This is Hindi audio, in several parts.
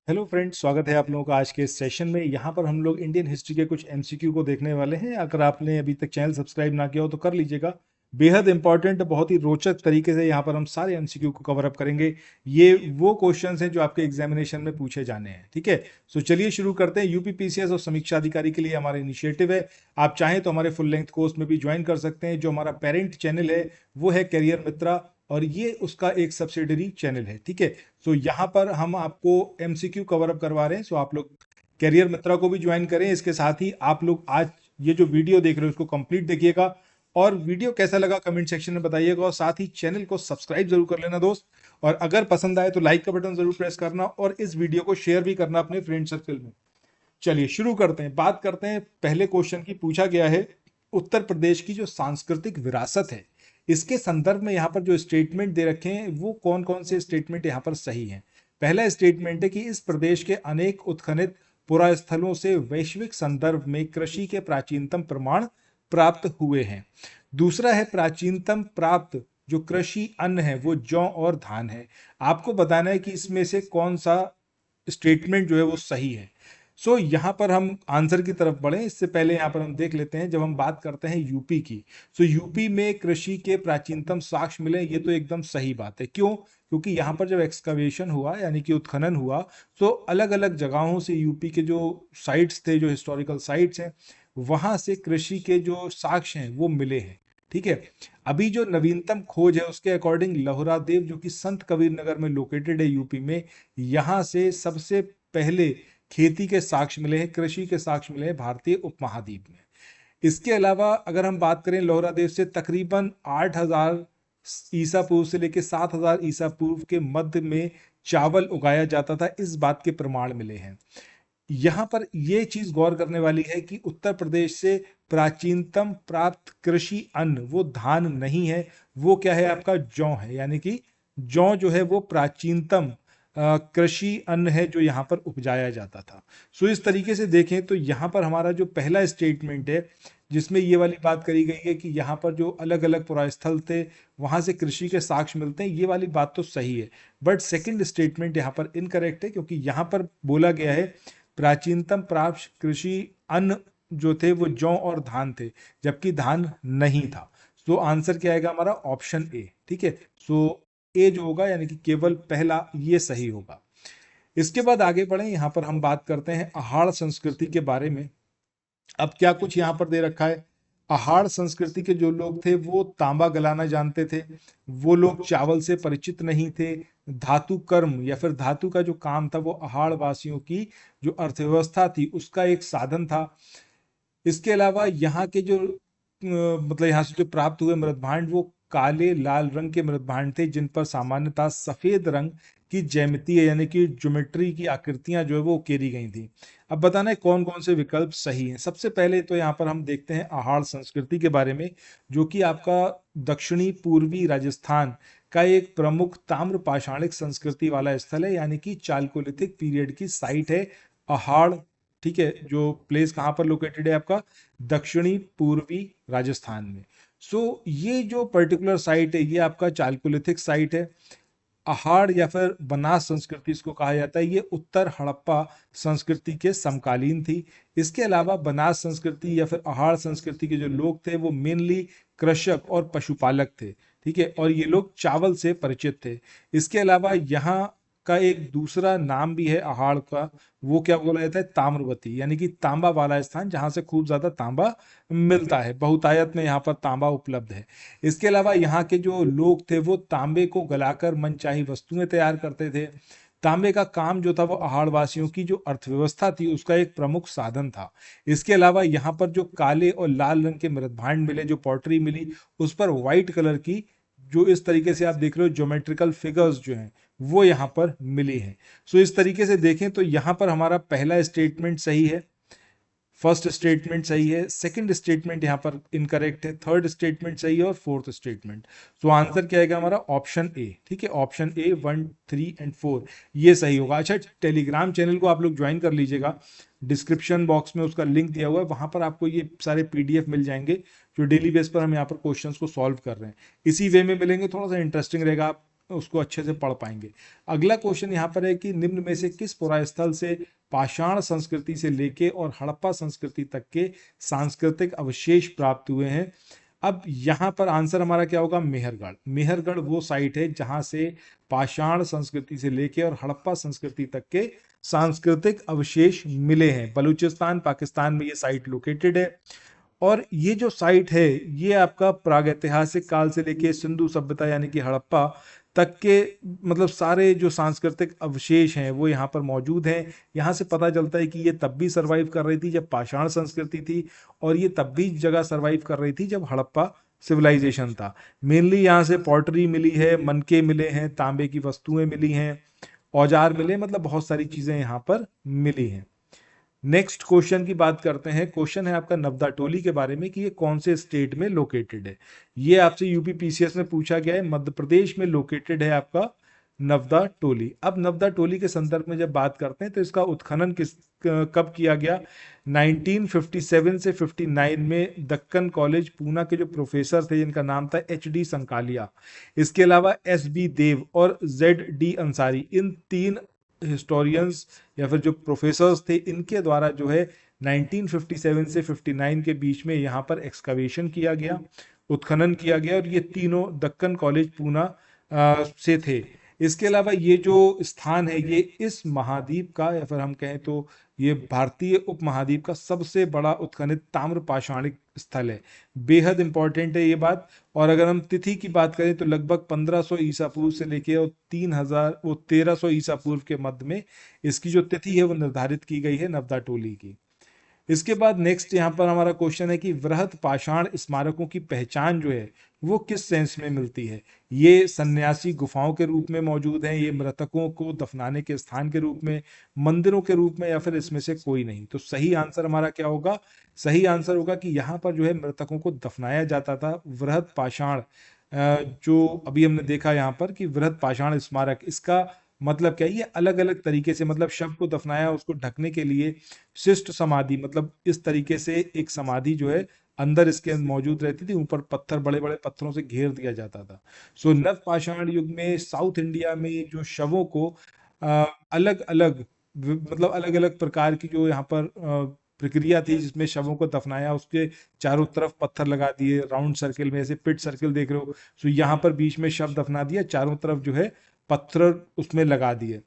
हेलो फ्रेंड्स, स्वागत है आप लोगों का आज के इस सेशन में। यहाँ पर हम लोग इंडियन हिस्ट्री के कुछ एमसीक्यू को देखने वाले हैं। अगर आपने अभी तक चैनल सब्सक्राइब ना किया हो तो कर लीजिएगा। बेहद इंपॉर्टेंट, बहुत ही रोचक तरीके से यहाँ पर हम सारे एमसीक्यू को कवर अप करेंगे। ये वो क्वेश्चंस हैं जो आपके एग्जामिनेशन में पूछे जाने हैं, ठीक है। सो चलिए शुरू करते हैं। यूपी पीसीएस और समीक्षा अधिकारी के लिए हमारा इनिशिएटिव है। आप चाहें तो हमारे फुल लेंथ कोर्स में भी ज्वाइन कर सकते हैं। जो हमारा पेरेंट चैनल है वो है करियर मित्रा, और ये उसका एक सब्सिडरी चैनल है, ठीक है। सो यहाँ पर हम आपको एमसीक्यू कवर अप करवा रहे हैं। सो आप लोग करियर मित्रा को भी ज्वाइन करें। इसके साथ ही आप लोग आज ये जो वीडियो देख रहे हो उसको कंप्लीट देखिएगा, और वीडियो कैसा लगा कमेंट सेक्शन में बताइएगा, और साथ ही चैनल को सब्सक्राइब जरूर कर लेना दोस्त। और अगर पसंद आए तो लाइक का बटन जरूर प्रेस करना, और इस वीडियो को शेयर भी करना अपने फ्रेंड सर्कल में। चलिए शुरू करते हैं, बात करते हैं पहले क्वेश्चन की। पूछा गया है उत्तर प्रदेश की जो सांस्कृतिक विरासत है, इसके संदर्भ में यहाँ पर जो स्टेटमेंट दे रखे हैं वो कौन कौन से स्टेटमेंट यहाँ पर सही हैं। पहला स्टेटमेंट है कि इस प्रदेश के अनेक उत्खनित पुरास्थलों से वैश्विक संदर्भ में कृषि के प्राचीनतम प्रमाण प्राप्त हुए हैं। दूसरा है प्राचीनतम प्राप्त जो कृषि अन्न है वो जौ और धान है। आपको बताना है कि इसमें से कौन सा स्टेटमेंट जो है वो सही है। सो यहाँ पर हम आंसर की तरफ बढ़े इससे पहले यहाँ पर हम देख लेते हैं, जब हम बात करते हैं यूपी की, सो यूपी में कृषि के प्राचीनतम साक्ष्य मिले, ये तो एकदम सही बात है। क्यों? क्योंकि यहाँ पर जब एक्सकवेशन हुआ यानी कि उत्खनन हुआ, तो अलग अलग जगहों से यूपी के जो साइट्स थे, जो हिस्टोरिकल साइट्स हैं, वहां से कृषि के जो साक्ष्य हैं वो मिले हैं, ठीक है। अभी जो नवीनतम खोज है उसके अकॉर्डिंग लोहरा देव, जो कि संत कबीर नगर में लोकेटेड है यूपी में, यहाँ से सबसे पहले खेती के साक्ष्य मिले हैं, कृषि के साक्ष्य मिले हैं भारतीय उपमहाद्वीप में। इसके अलावा अगर हम बात करें लोहरा देव से, तकरीबन 8000 ईसा पूर्व से लेकर 7000 ईसा पूर्व के मध्य में चावल उगाया जाता था, इस बात के प्रमाण मिले हैं। यहां पर यह चीज गौर करने वाली है कि उत्तर प्रदेश से प्राचीनतम प्राप्त कृषि अन्न वो धान नहीं है, वो क्या है, आपका जौ है। यानी कि जौ जो है वो प्राचीनतम कृषि अन्न है जो यहाँ पर उपजाया जाता था। सो इस तरीके से देखें तो यहाँ पर हमारा जो पहला स्टेटमेंट है जिसमें ये वाली बात करी गई है कि यहाँ पर जो अलग अलग पुरास्थल थे वहां से कृषि के साक्ष्य मिलते हैं, ये वाली बात तो सही है। बट सेकंड स्टेटमेंट यहाँ पर इनकरेक्ट है, क्योंकि यहाँ पर बोला गया है प्राचीनतम प्राप्त कृषि अन्न जो थे वो जौ और धान थे, जबकि धान नहीं था। सो आंसर क्या आएगा हमारा, ऑप्शन ए, ठीक है। सो ए जो होगा यानी कि केवल पहला ये सही होगा। इसके बाद आगे बढ़े, यहां पर हम बात करते हैं आहार संस्कृति के बारे में। अब क्या कुछ यहां पर दे रखा है। आहार संस्कृति के जो लोग थे वो तांबा गलाना जानते थे, वो लोग चावल से परिचित नहीं थे। धातु कर्म या फिर धातु का जो काम था वो आहार वासियों की जो अर्थव्यवस्था थी उसका एक साधन था। इसके अलावा यहाँ के जो मतलब यहाँ से जो प्राप्त हुए मृदभांड वो काले लाल रंग के मृदभांड थे, जिन पर सामान्यतः सफेद रंग की ज्यामिति यानी कि ज्योमेट्री की आकृतियां जो है वो उकेरी गई थी। अब बताना है कौन कौन से विकल्प सही हैं। सबसे पहले तो यहाँ पर हम देखते हैं आहार संस्कृति के बारे में, जो कि आपका दक्षिणी पूर्वी राजस्थान का एक प्रमुख ताम्र पाषाणिक संस्कृति वाला स्थल है, यानी कि चालकोलिथिक पीरियड की साइट है आहार, ठीक है। जो प्लेस कहाँ पर लोकेटेड है आपका, दक्षिणी पूर्वी राजस्थान में। सो ये जो पर्टिकुलर साइट है ये आपका चालकोलिथिक साइट है। आहार या फिर बनास संस्कृति इसको कहा जाता है, ये उत्तर हड़प्पा संस्कृति के समकालीन थी। इसके अलावा बनास संस्कृति या फिर आहार संस्कृति के जो लोग थे वो मेनली कृषक और पशुपालक थे, ठीक है, और ये लोग चावल से परिचित थे। इसके अलावा यहाँ का एक दूसरा नाम भी है आहार का, वो क्या बोला जाता है, ताम्रवती, यानी कि तांबा वाला स्थान जहां से खूब ज्यादा तांबा मिलता है, बहुतायत में यहाँ पर तांबा उपलब्ध है। इसके अलावा यहाँ के जो लोग थे वो तांबे को गलाकर मनचाही वस्तुएं तैयार करते थे। तांबे का काम जो था वो आहारवासियों की जो अर्थव्यवस्था थी उसका एक प्रमुख साधन था। इसके अलावा यहाँ पर जो काले और लाल रंग के मृदभांड मिले, जो पॉटरी मिली, उस पर व्हाइट कलर की जो इस तरीके से आप देख रहे हो ज्योमेट्रिकल फिगर्स जो हैं वो यहाँ पर मिली हैं। सो इस तरीके से देखें तो यहाँ पर हमारा पहला स्टेटमेंट सही है, फर्स्ट स्टेटमेंट सही है, सेकंड स्टेटमेंट यहाँ पर इनकरेक्ट है, थर्ड स्टेटमेंट सही है, और फोर्थ स्टेटमेंट। सो आंसर क्या आएगा हमारा, ऑप्शन ए, ठीक है। ऑप्शन ए 1, 3 एंड 4 ये सही होगा। अच्छा, टेलीग्राम चैनल को आप लोग ज्वाइन कर लीजिएगा, डिस्क्रिप्शन बॉक्स में उसका लिंक दिया हुआ है, वहां पर आपको ये सारे पीडीएफ मिल जाएंगे जो डेली बेस पर हम यहाँ पर क्वेश्चंस को सॉल्व कर रहे हैं। इसी वे में मिलेंगे, थोड़ा सा इंटरेस्टिंग रहेगा, आप उसको अच्छे से पढ़ पाएंगे। अगला क्वेश्चन यहाँ पर है कि निम्न में से किस पुरास्थल से पाषाण संस्कृति से लेके और हड़प्पा संस्कृति तक के सांस्कृतिक अवशेष प्राप्त हुए हैं? अब यहाँ पर आंसर हमारा क्या होगा? मेहरगढ़। मेहरगढ़ वो साइट है जहां से पाषाण संस्कृति से लेके और हड़प्पा संस्कृति तक के सांस्कृतिक अवशेष मिले हैं। बलूचिस्तान पाकिस्तान में ये साइट लोकेटेड है। और ये जो साइट है ये आपका प्रागैतिहासिक काल से लेके सिंधु सभ्यता यानी कि हड़प्पा तक के मतलब सारे जो सांस्कृतिक अवशेष हैं वो यहाँ पर मौजूद हैं। यहाँ से पता चलता है कि ये तब भी सरवाइव कर रही थी जब पाषाण संस्कृति थी, और ये तब भी जगह सरवाइव कर रही थी जब हड़प्पा सिविलाइजेशन था। मेनली यहाँ से पॉटरी मिली है, मनके मिले हैं, तांबे की वस्तुएं मिली हैं, औजार मिले, मतलब बहुत सारी चीजें यहाँ पर मिली हैं। नेक्स्ट क्वेश्चन की बात करते हैं। क्वेश्चन है आपका नवदा टोली के बारे में कि ये कौन से स्टेट में लोकेटेड है। ये आपसे यूपी पीसीएस में पूछा गया है। मध्य प्रदेश में लोकेटेड है आपका नवदा टोली। अब नवदा टोली के संदर्भ में जब बात करते हैं तो इसका उत्खनन कब किया गया? 1957 से 59 में दक्कन कॉलेज पूना के जो प्रोफेसर थे जिनका नाम था HD संकालिया, इसके अलावा SB देव और ZD अंसारी, इन तीन हिस्टोरियंस या फिर जो प्रोफेसर्स थे इनके द्वारा जो है 1957 से 59 के बीच में यहाँ पर एक्सकवेशन किया गया, उत्खनन किया गया, और ये तीनों दक्कन कॉलेज पूना से थे। इसके अलावा ये जो स्थान है ये इस महाद्वीप का या फिर हम कहें तो ये भारतीय उपमहाद्वीप का सबसे बड़ा उत्खनित ताम्र पाषाणिक स्थल है। बेहद इंपॉर्टेंट है ये बात। और अगर हम तिथि की बात करें तो लगभग 1500 ईसा पूर्व से लेके और 1300 ईसा पूर्व के मध्य में इसकी जो तिथि है वो निर्धारित की गई है नवदा टोली की। इसके बाद नेक्स्ट यहाँ पर हमारा क्वेश्चन है कि वृहत पाषाण स्मारकों की पहचान जो है वो किस सेंस में मिलती है? ये सन्यासी गुफाओं के रूप में मौजूद हैं, ये मृतकों को दफनाने के स्थान के रूप में, मंदिरों के रूप में, या फिर इसमें से कोई नहीं? तो सही आंसर हमारा क्या होगा? सही आंसर होगा कि यहाँ पर जो है मृतकों को दफनाया जाता था। वृहत पाषाण जो अभी हमने देखा यहाँ पर कि वृहत पाषाण स्मारक, इसका मतलब क्या है? ये अलग अलग तरीके से, मतलब शव को दफनाया उसको ढकने के लिए शिष्ट समाधि, मतलब इस तरीके से एक समाधि जो है अंदर इसके मौजूद रहती थी, ऊपर पत्थर, बड़े बड़े पत्थरों से घेर दिया जाता था। सो नव पाषाण युग में साउथ इंडिया में जो शवों को अलग अलग मतलब अलग अलग प्रकार की जो यहाँ पर प्रक्रिया थी जिसमें शवों को दफनाया, उसके चारों तरफ पत्थर लगा दिए राउंड सर्किल में, ऐसे पिट सर्किल देख रहे हो। सो यहाँ पर बीच में शव दफना दिया, चारों तरफ जो है पत्थर उसमें लगा दिए।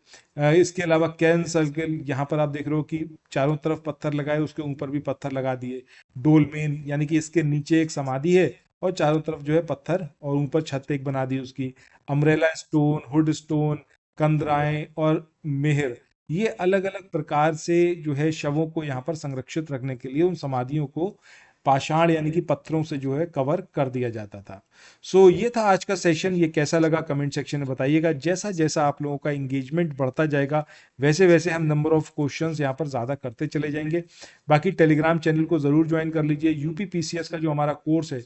इसके अलावा कैन सर्किल, यहाँ पर आप देख रहे हो कि चारों तरफ पत्थर लगाए, उसके ऊपर भी पत्थर लगा दिए। डोलमेन यानी कि इसके नीचे एक समाधि है और चारों तरफ जो है पत्थर, और ऊपर छत एक बना दी उसकी। अम्ब्रेला स्टोन, हुड स्टोन, कंदराएं और मेहर, ये अलग अलग प्रकार से जो है शवों को यहाँ पर संरक्षित रखने के लिए उन समाधियों को पाषाण यानी कि पत्थरों से जो है कवर कर दिया जाता था। सो ये था आज का सेशन। ये कैसा लगा कमेंट सेक्शन में बताइएगा। जैसा जैसा आप लोगों का एंगेजमेंट बढ़ता जाएगा वैसे वैसे हम नंबर ऑफ क्वेश्चंस यहाँ पर ज़्यादा करते चले जाएंगे। बाकी टेलीग्राम चैनल को ज़रूर ज्वाइन कर लीजिए। यूपी पीसीएस का जो हमारा कोर्स है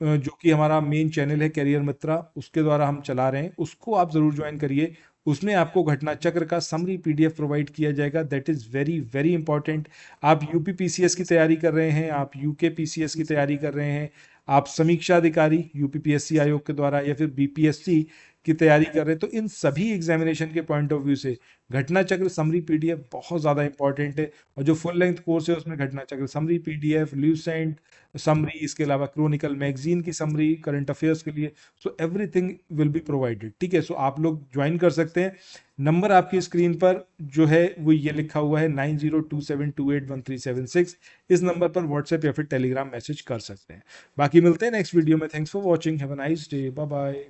जो कि हमारा मेन चैनल है कैरियर मित्रा, उसके द्वारा हम चला रहे हैं, उसको आप ज़रूर ज्वाइन करिए। उसमें आपको घटना चक्र का समरी पीडीएफ प्रोवाइड किया जाएगा। That is very very important. आप यूपी पीसीएस की तैयारी कर रहे हैं, आप यूके पीसीएस की तैयारी कर रहे हैं, आप समीक्षा अधिकारी यूपीपीएससी आयोग के द्वारा या फिर बीपीएससी की तैयारी कर रहे हैं, तो इन सभी एग्जामिनेशन के पॉइंट ऑफ व्यू से घटना चक्र समरी पीडीएफ बहुत ज़्यादा इंपॉर्टेंट है। और जो फुल लेंथ कोर्स है उसमें घटना चक्र समरी पीडीएफ, ल्यूसेंट समरी, इसके अलावा क्रोनिकल मैगजीन की समरी करंट अफेयर्स के लिए, so everything will be provided. ठीक है, सो आप लोग ज्वाइन कर सकते हैं। नंबर आपकी स्क्रीन पर जो है वो ये लिखा हुआ है 9027281376। इस नंबर पर व्हाट्सएप या फिर टेलीग्राम मैसेज कर सकते हैं। बाकी मिलते हैं नेक्स्ट वीडियो में। Thanks for watching, have a nice day, bye bye.